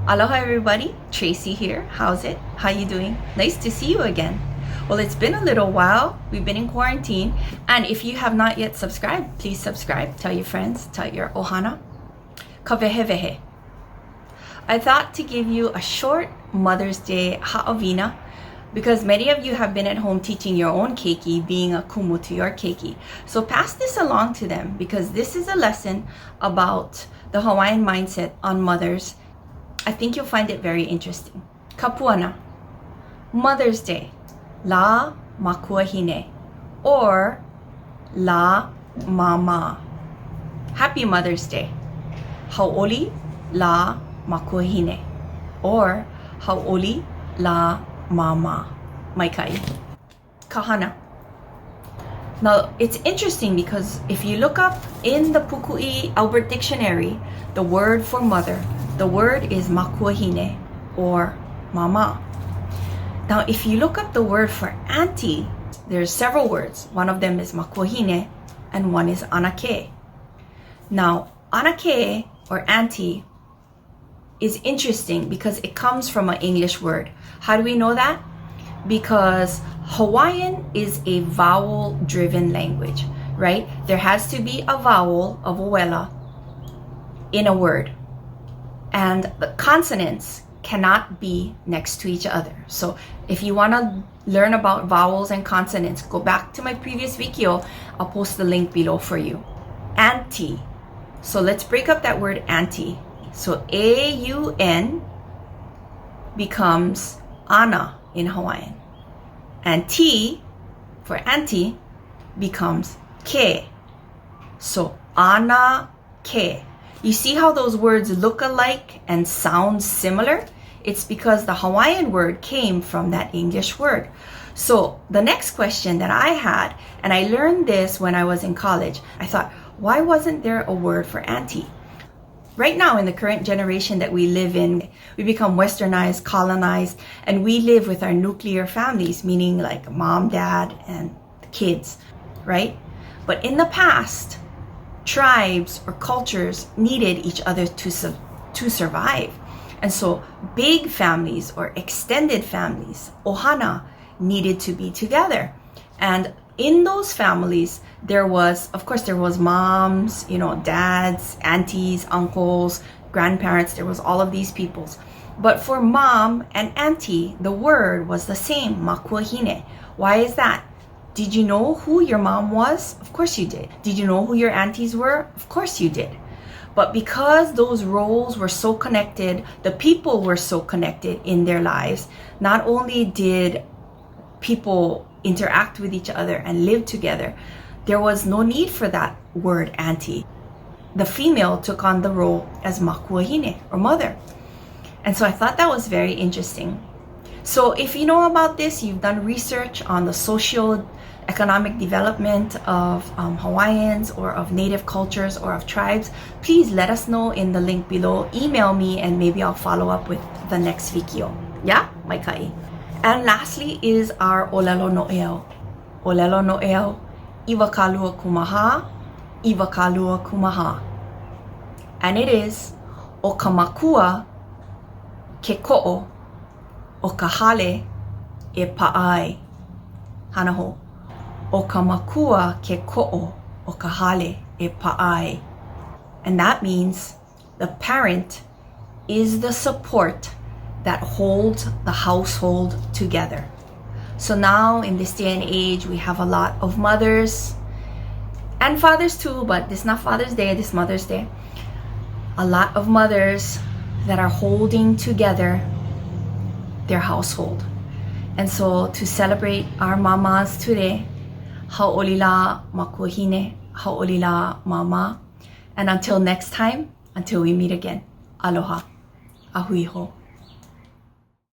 Aloha everybody, Tracie here. How's it? How you doing? Nice to see you again. Well, it's been a little while. We've been in quarantine. And if you have not yet subscribed, please subscribe. Tell your friends, tell your ohana. Ka wehewehe. I thought to give you a short Mother's Day ha'awina because many of you have been at home teaching your own keiki, being a kumu to your keiki. So pass this along to them because this is a lesson about the Hawaiian mindset on mothers. I think you'll find it very interesting. Ka Puana, Mother's Day, lā Makuahine, or lā māmā. Happy Mother's Day. HAUʻOLI LＡ MAKUAHINE, or HAUʻOLI LΑ MΑMΑ. Maikai. Ka Hana. Now, it's interesting because if you look up in the Pukui Albert Dictionary, the word for mother, the word is Makuahine, or mama. Now, if you look up the word for auntie, there's several words. One of them is Makuahine, and one is anake. Now, anake, or auntie, is interesting because it comes from an English word. How do we know that? Because Hawaiian is a vowel-driven language, right? There has to be a vowel of ʻōlelo in a word. And the consonants cannot be next to each other. So if you want to learn about vowels and consonants, go back to my previous video. I'll post the link below for you. Auntie. So let's break up that word auntie. So A-U-N becomes ana in Hawaiian. And T for auntie becomes ke. So ana ke. You see how those words look alike and sound similar? It's because the Hawaiian word came from that English word. So the next question that I had, and I learned this when I was in college, I thought, why wasn't there a word for auntie? Right now in the current generation that we live in, we become westernized, colonized, and we live with our nuclear families, meaning like mom, dad, and the kids, right? But in the past, tribes or cultures needed each other to survive. And so big families or extended families, ohana, needed to be together. And in those families, there was moms, dads, aunties, uncles, grandparents, there was all of these peoples. But for mom and auntie, the word was the same, makuahine. Why is that? Did you know who your mom was? Of course you did. Did you know who your aunties were? Of course you did. But because those roles were so connected, the people were so connected in their lives, not only did people interact with each other and live together, there was no need for that word auntie. The female took on the role as makuahine, or mother. And so I thought that was very interesting. So if you know about this, you've done research on the socio-economic development of Hawaiians or of native cultures or of tribes, please let us know in the link below. Email me and maybe I'll follow up with the next video. Yeah, maikai. And lastly is our ʻōlelo Noʻeau. ʻōlelo Noʻeau, iwa kālua kumaha, iwa kālua kumaha. And it is o ka makua ke ko'o o ka hale e pa'ai. Hana ho. O ka makua ke ko'o o ka hale e pa'ai. And that means the parent is the support that holds the household together. So now in this day and age, we have a lot of mothers and fathers too, but this is not Father's Day, this is Mother's Day. A lot of mothers that are holding together their household. And so to celebrate our mamas today, HAUʻOLI LＡ MAKUAHINE, HAUʻOLI LＡ MΑMΑ. And until next time, until we meet again, aloha, ahuiho.